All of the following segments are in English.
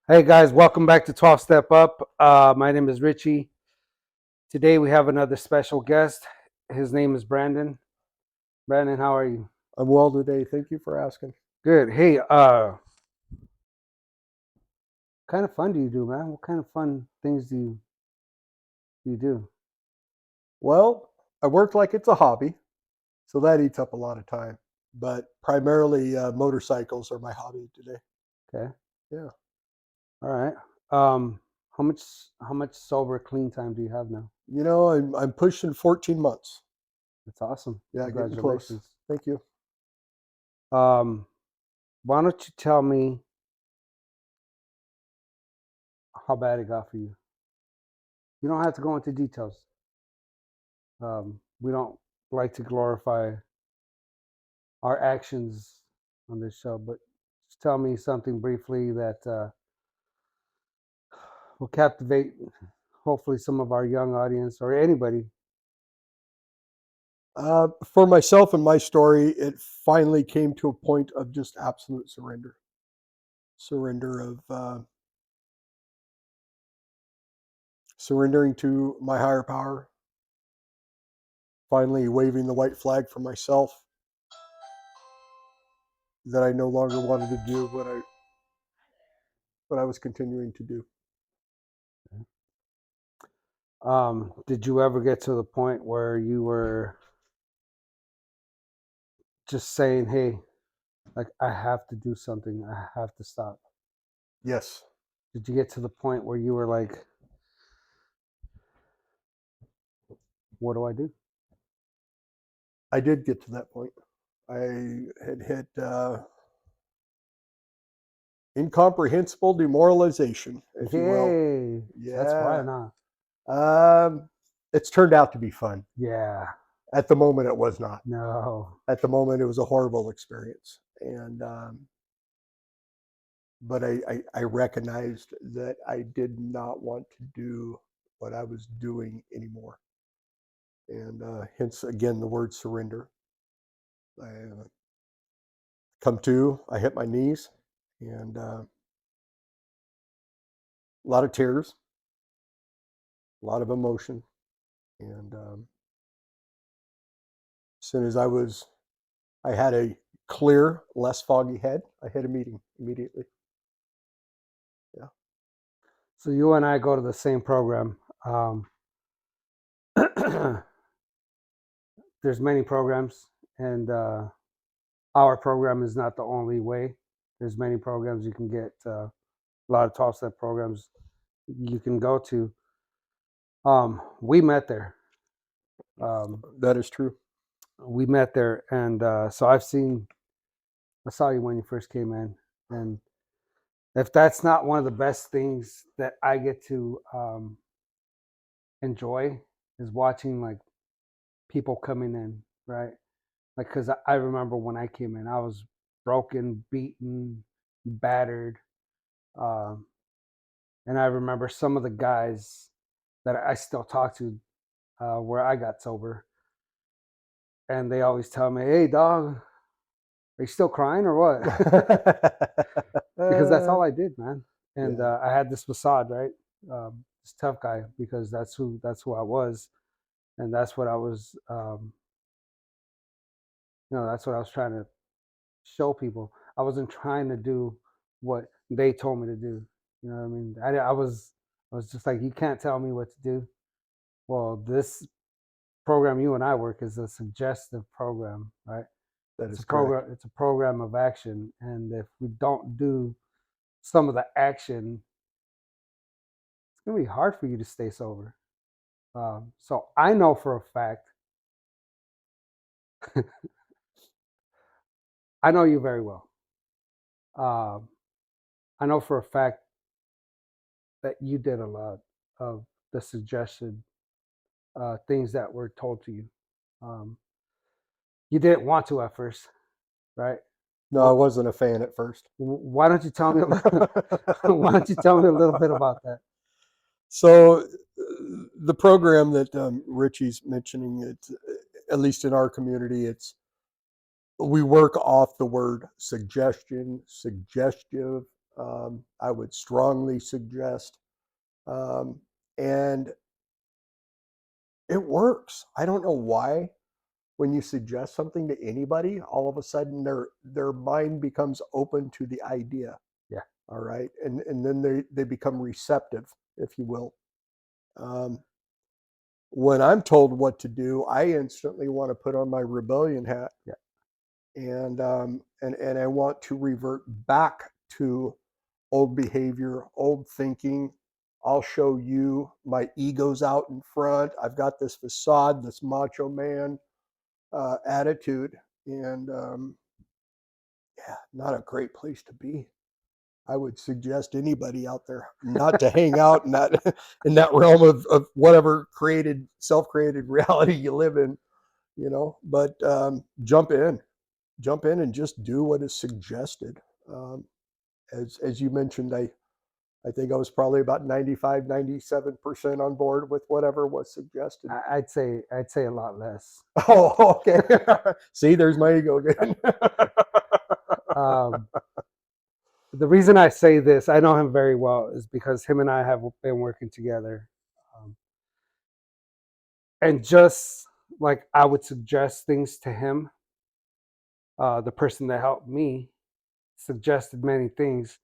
Hey guys, welcome back to 12 Step Up. My name is Richie. Today we have another special guest. His name is Brandon. Brandon, how are you? I'm well today. Thank you for asking. Good. Hey, kind of fun do you do, man? What kind of fun things do you do? Well, I work like it's a hobby, so that eats up a lot of time. But primarily, motorcycles are my hobby today. Okay. Yeah. All right. Um, how much sober clean time do you have now? I'm pushing 14 months. That's awesome. Yeah, getting close. Congratulations. Thank you. Um, why don't you tell me how bad it got for you? You don't have to go into details. We don't like to glorify our actions on this show, but just tell me something briefly that will captivate hopefully some of our young audience or anybody. For myself and my story, it finally came to a point of just absolute surrender. Surrendering to my higher power. Finally, waving the white flag for myself that I no longer wanted to do what I was continuing to do. Did you ever get to the point where you were just saying, "Hey, like I have to do something. I have to stop." Yes. Did you get to the point where you were like, "What do I do?" I did get to that point. I had hit incomprehensible demoralization, if you will. Hey, that's Yeah. fine, huh? Um, it's turned out to be fun. Yeah. At the moment, it was not. No. At the moment, it was a horrible experience. But I recognized that I did not want to do what I was doing anymore. And hence, again, the word surrender. I come to, I hit my knees, and a lot of tears, a lot of emotion. And as soon as I had a clear, less foggy head, I hit a meeting immediately. Yeah. So you and I go to the same program. There's many programs, and our program is not the only way. There's many programs you can get. A lot of 12-step programs you can go to. We met there. Um, That is true. we met there, and so I saw you when you first came in, and if that's not one of the best things that I get to enjoy is watching like people coming in, right? Like, because I remember when I came in, I was broken, beaten, battered. Um, and I remember some of the guys that I still talk to where I got sober. And they always tell me, "Hey, dog, are you still crying or what?" Because that's all I did, man. And Yeah, I had this facade, right? This tough guy because that's who I was, and that's what I was. That's what I was trying to show people. I wasn't trying to do what they told me to do. You know what I mean? I was just like, you can't tell me what to do. Well, this program you and I work is a suggestive program, right? that It's a is correct. program. It's a program of action, and if we don't do some of the action, it's gonna be hard for you to stay sober. So I know for a fact, I know you very well. Um, I know for a fact that you did a lot of the suggested things that were told to you. Um, you didn't want to at first, right? No, I What, wasn't a fan at first. why don't you tell me? Why don't you tell me a little bit about that? So, the program that Richie's mentioning, it's at least in our community, we work off the word suggestion, suggestive. I would strongly suggest, um, and it works. I don't know why. When you suggest something to anybody, all of a sudden their mind becomes open to the idea. Yeah. All right, and then they become receptive, if you will. Um, when I'm told what to do, I instantly want to put on my rebellion hat, Yeah. and I want to revert back to old behavior, old thinking. I'll show you. My ego's out in front. I've got this facade, this macho man attitude, and yeah, not a great place to be. I would suggest anybody out there not to hang out in that in that realm of whatever created self-created reality you live in, But jump in and just do what is suggested. Um, as you mentioned, I think I was probably about 95, 97% on board with whatever was suggested. I'd say a lot less. Oh, okay. See, there's my ego again. Um, the reason I say this, I know him very well, is because him and I have been working together. Um, and just like I would suggest things to him, the person that helped me suggested many things,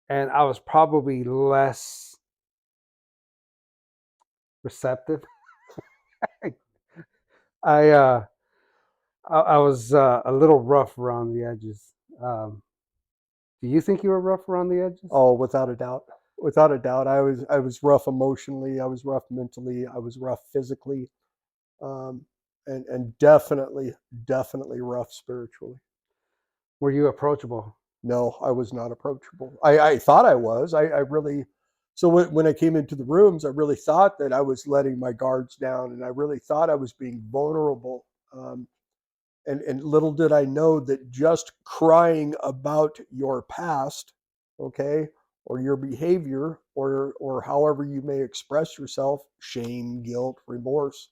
and I was probably less receptive. I uh, I was a little rough around the edges. Um, do you think you were rough around the edges? Oh, without a doubt. Without a doubt. I was rough emotionally, I was rough mentally, I was rough physically, um, and definitely rough spiritually. Were you approachable? No, I was not approachable. I thought I was. I really so when I came into the rooms, I really thought that I was letting my guards down, and I really thought I was being vulnerable. And little did I know that just crying about your past, okay, or your behavior, or however you may express yourself, shame, guilt, remorse,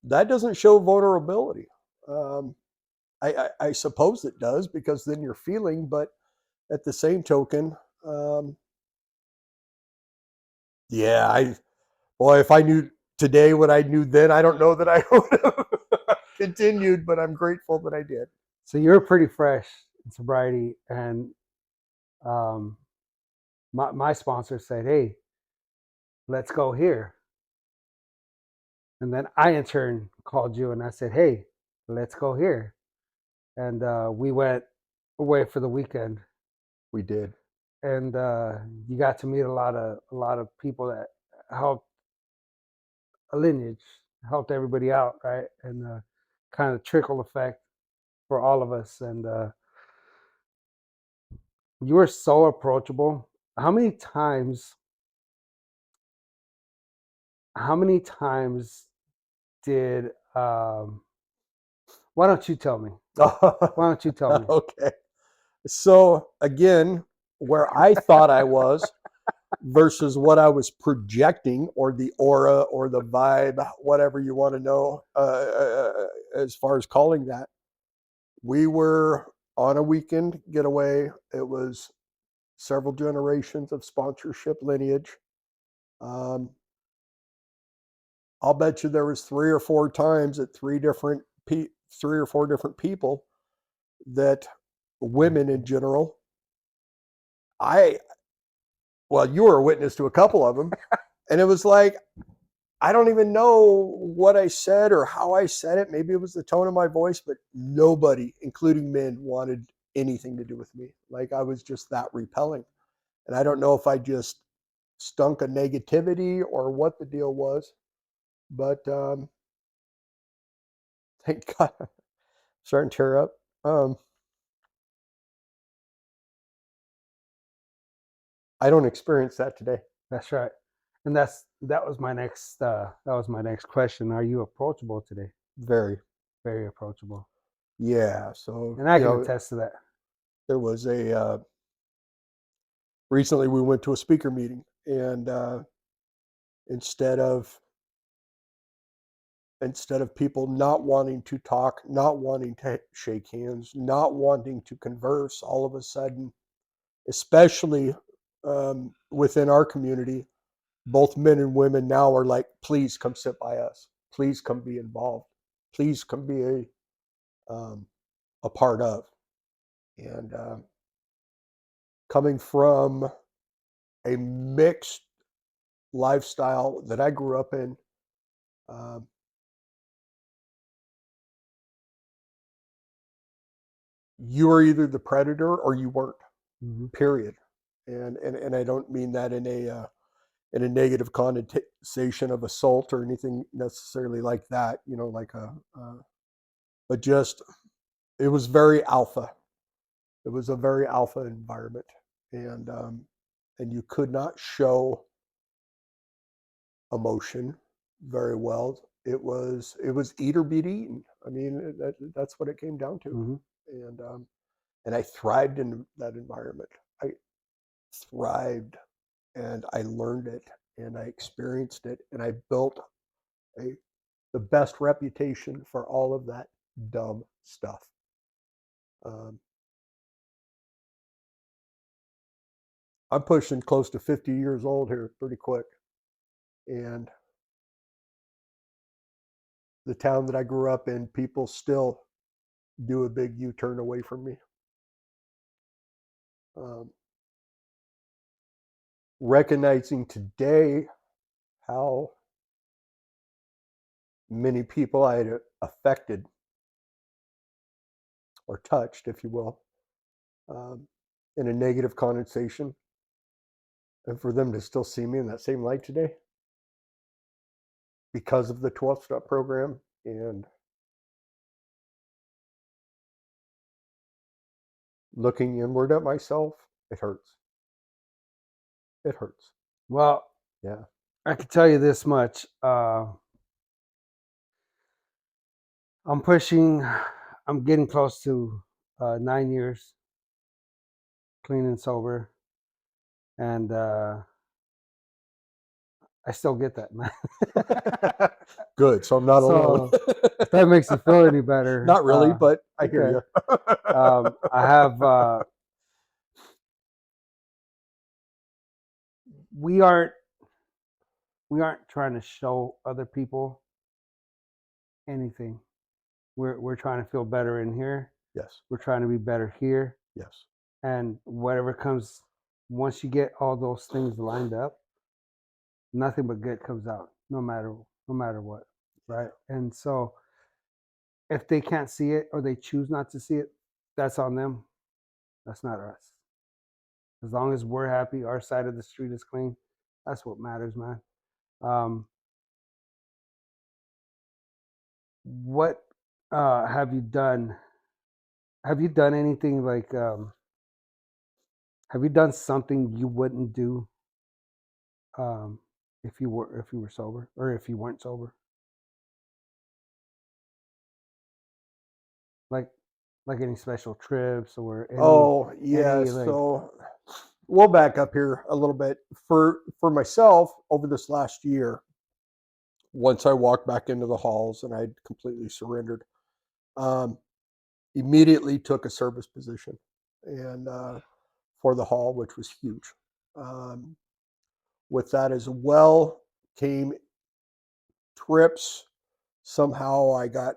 that doesn't show vulnerability. Um, I suppose it does because then you're feeling, but at the same token, um, yeah, boy, if I knew today what I knew then, I don't know that I would have continued, but I'm grateful that I did. So you're pretty fresh in sobriety, and um, my sponsor said, "Hey, let's go here." And then I in turn called you and I said, "Hey, let's go here." And we went away for the weekend, We did. and you got to meet a lot of people that helped a lineage, helped everybody out, right? And kind of trickle effect for all of us. And you were so approachable. How many times? How many times did? Why don't you tell me? Why don't you tell me? Okay. So again, where I thought I was versus what I was projecting, or the aura, or the vibe, whatever you want to know, as far as calling that, we were on a weekend getaway. It was several generations of sponsorship lineage. Um, I'll bet you there was three or four times that three or four different people, that women in general, I well, you were a witness to a couple of them, and it was like, I don't even know what I said or how I said it. Maybe it was the tone of my voice, but nobody, including men, wanted anything to do with me. Like I was just that repelling. And I don't know if I just stunk of negativity or what the deal was, but thank God. Starting to tear up. Um, I don't experience that today. That's right. And that was my next question. Are you approachable today? Very. Very approachable. Yeah. So, And I can attest to that. there was recently we went to a speaker meeting, and instead of people not wanting to talk, not wanting to shake hands, not wanting to converse, all of a sudden especially within our community. Both men and women now are like, please come sit by us. Please come be involved. Please come be a part of. And coming from a mixed lifestyle that I grew up in, um, you were either the predator or you weren't. Hmm. Period. And I don't mean that in a negative connotation of assault or anything necessarily like that. You know, like but just it was very alpha. It was a very alpha environment, and you could not show emotion very well. It was eat or be eaten. I mean, that's what it came down to. Hmm. And and I thrived in that environment. I thrived, and I learned it, and I experienced it, and I built a the best reputation for all of that dumb stuff. Um, I'm pushing close to 50 years old here pretty quick, and the town that I grew up in, people still do a big U-turn away from me. Um, recognizing today how many people I had affected or touched, if you will, um, in a negative connotation, and for them to still see me in that same light today because of the 12-step program and looking inward at myself, it hurts. It hurts. Well, Yeah. I can tell you this much. I'm pushing, I'm getting close to 9 years clean and sober. And I still get that, man. Good. So I'm not alone. So if that makes you feel any better, Not really, but I hear okay. you. I have, we aren't, we aren't trying to show other people anything. We're trying to feel better in here. Yes. We're trying to be better here. Yes. And whatever comes, once you get all those things lined up, nothing but good comes out, no matter what, right? And so if they can't see it or they choose not to see it, that's on them. That's not us. As long as we're happy, our side of the street is clean. That's what matters, man. Um, what have you done? Have you done anything like? Have you done something you wouldn't do um, if you were sober or if you weren't sober? Like like any special trips or Oh, yeah. any like. So we'll back up here a little bit. For myself, over this last year, once I walked back into the halls and I'd completely surrendered, um, immediately took a service position and for the hall, which was huge. Um, with that as well came trips. Somehow I got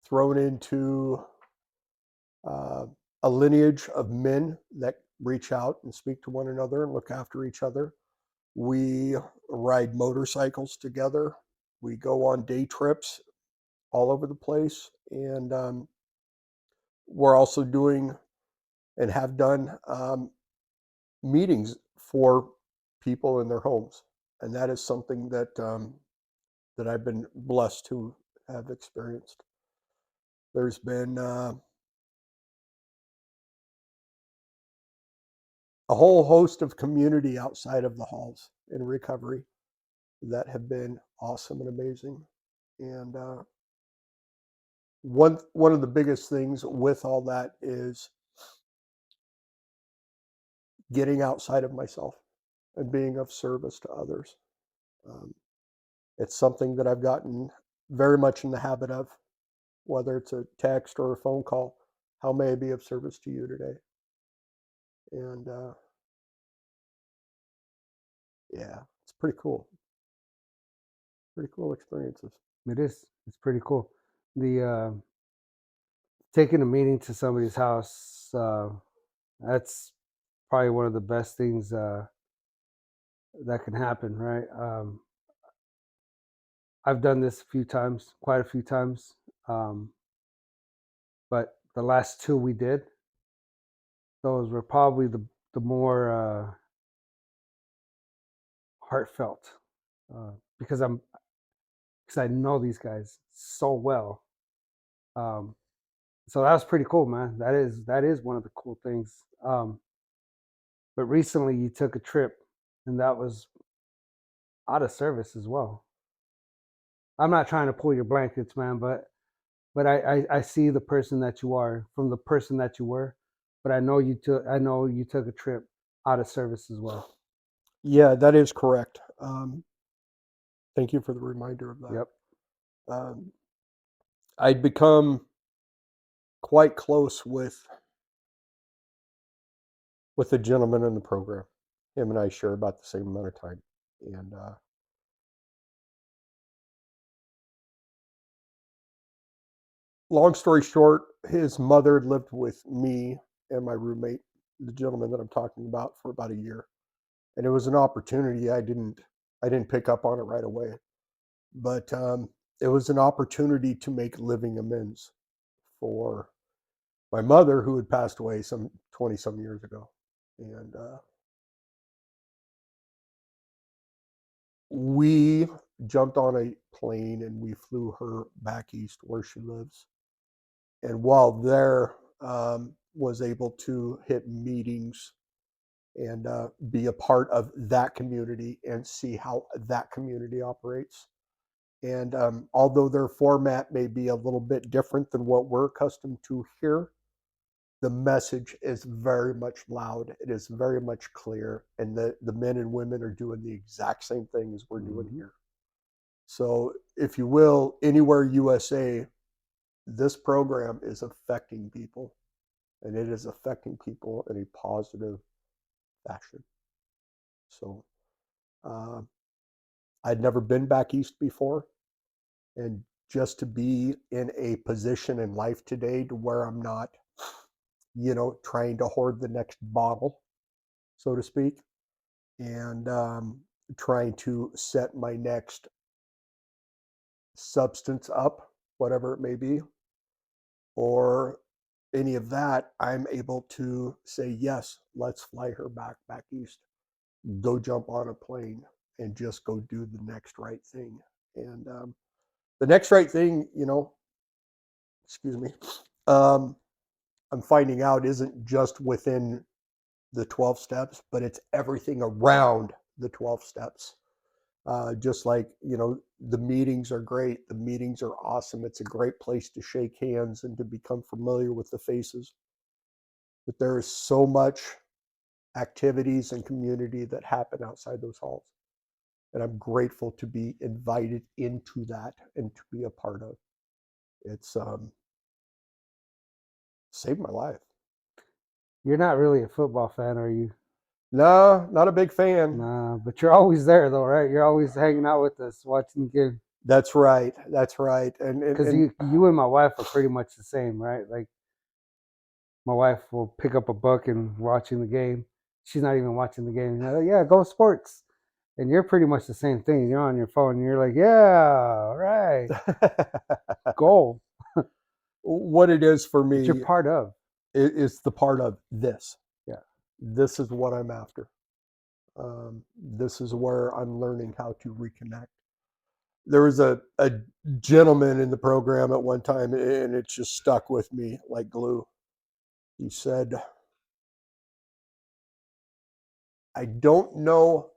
thrown into uh, a lineage of men that reach out and speak to one another and look after each other. We ride motorcycles together. We go on day trips all over the place. And we're also doing and have done meetings for people in their homes. And that is something that I've been blessed to have experienced. There's been a whole host of community outside of the halls in recovery that have been awesome and amazing. And one of the biggest things with all that is getting outside of myself and being of service to others. Um, it's something that I've gotten very much in the habit of, whether it's a text or a phone call. How may I be of service to you today? And yeah, it's pretty cool. Pretty cool experiences. It is. It's pretty cool. The taking a meeting to somebody's house. That's probably one of the best things that can happen, right? I've done this a few times, quite a few times, um, but the last two we did, those were probably the more heartfelt uh, because I'm because I know these guys so well. Um, so that was pretty cool, man. That is one of the cool things. But recently you took a trip, and that was out of service as well. I'm not trying to pull your blankets, man, but I see the person that you are from the person that you were. But I know you took a trip out of service as well. Yeah, that is correct. Thank you for the reminder of that. Yep. Um, I'd become quite close with a gentleman in the program. Him and I share about the same amount of time. And long story short, his mother lived with me and my roommate, the gentleman that I'm talking about, for about a year. And it was an opportunity I didn't pick up on it right away, but it was an opportunity to make living amends for my mother who had passed away some 20 some years ago. And we jumped on a plane and we flew her back east where she lives. And while there, was able to hit meetings and be a part of that community and see how that community operates. And although their format may be a little bit different than what we're accustomed to here, the message is very much loud. It is very much clear. And the men and women are doing the exact same thing as we're doing Hmm. here. So, if you will, anywhere USA, this program is affecting people, and it is affecting people in a positive fashion. So, uh, I'd never been back east before, and just to be in a position in life today to where I'm not, trying to hoard the next bottle, so to speak, and trying to set my next substance up, whatever it may be, or any of that, I'm able to say, yes, let's fly her back east, go jump on a plane and just go do the next right thing. And the next right thing, excuse me, um, I'm finding out isn't just within the 12 steps, but it's everything around the 12 steps. Just like, the meetings are great. The meetings are awesome. It's a great place to shake hands and to become familiar with the faces. But there is so much activities and community that happen outside those halls. And I'm grateful to be invited into that and to be a part of. It's saved my life. You're not really a football fan, are you? No, not a big fan. Nah, but you're always there though, right? You're always hanging out with us, watching the game. That's right. That's right. Because you and my wife are pretty much the same, right? Like my wife will pick up a book and watching the game. She's not even watching the game. Like, yeah, go sports. And you're pretty much the same thing. You're on your phone and you're like, yeah, right, goal. what it is for But you're me part of. is the part of this. Yeah. This is what I'm after. This is where I'm learning how to reconnect. There was a gentleman in the program at one time, and it just stuck with me like glue. He said, I don't know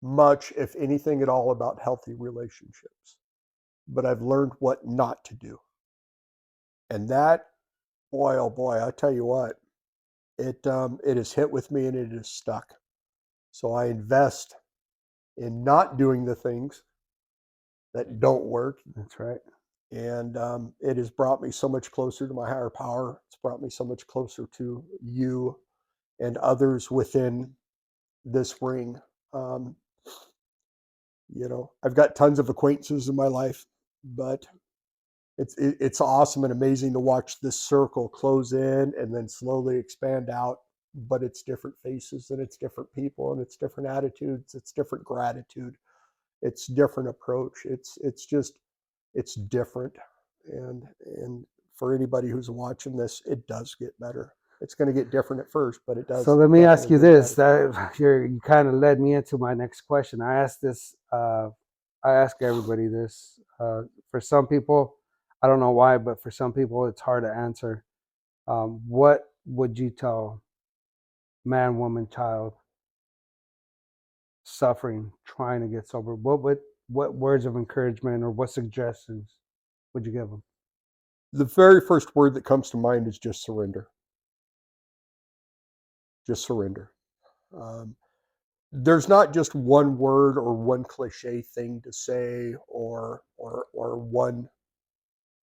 much, if anything at all, about healthy relationships, but I've learned what not to do. And that, boy, oh boy, I tell you what, it has hit with me and it is stuck. So I invest in not doing the things that don't work, That's right. and it has brought me so much closer to my higher power. It's brought me so much closer to you and others within this ring. Um, I've got tons of acquaintances in my life, but it's awesome and amazing to watch this circle close in and then slowly expand out. But it's different faces and it's different people and it's different attitudes. It's different gratitude. It's different approach. It's different. And for anybody who's watching this, it does get better. It's going to get different at first, but it does. So let me ask definitely you get this: better. that you kind of led me into my next question. I asked this. I ask everybody this. For some people, I don't know why, but for some people, it's hard to answer. What would you tell man, woman, child suffering, trying to get sober? What words of encouragement or what suggestions would you give them? The very first word that comes to mind is just surrender. Just surrender. Um, there's not just one word or one cliche thing to say or one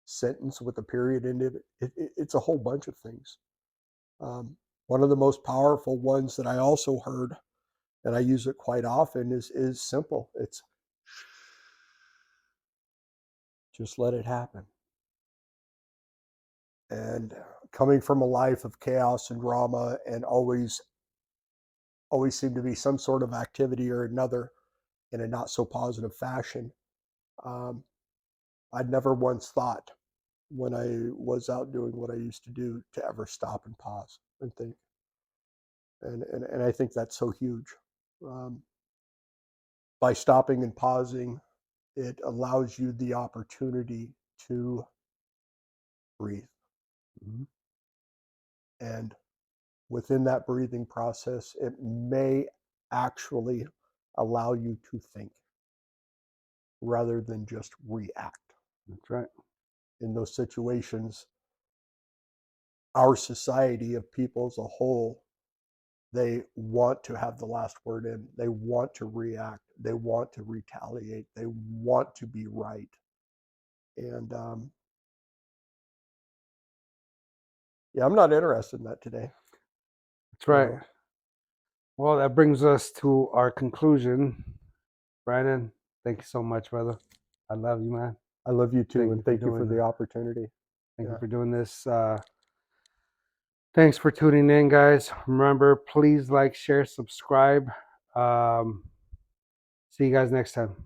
sentence with a period in it. It's a whole bunch of things. Um, One of the most powerful ones that I also heard, and I use it quite often, is simple. It's just let it happen. And coming from a life of chaos and drama, and always seemed to be some sort of activity or another in a not so positive fashion. Um, I'd never once thought when I was out doing what I used to do to ever stop and pause and think. And I think that's so huge. Um, by stopping and pausing, it allows you the opportunity to breathe. Mhm. And within that breathing process, it may actually allow you to think rather than just react. That's right. In those situations, our society of people as a whole, they want to have the last word in. They want to react. They want to retaliate. They want to be right. And yeah, I'm not interested in that today. That's You right. know, Well, that brings us to our conclusion. Brandon, thank you so much, brother. I love you, man. I love you too, Thank you and for thank you for doing the this. opportunity. Thank you Yeah. for doing this. Thanks for tuning in, guys. Remember, please like, share, subscribe. Um, See you guys next time.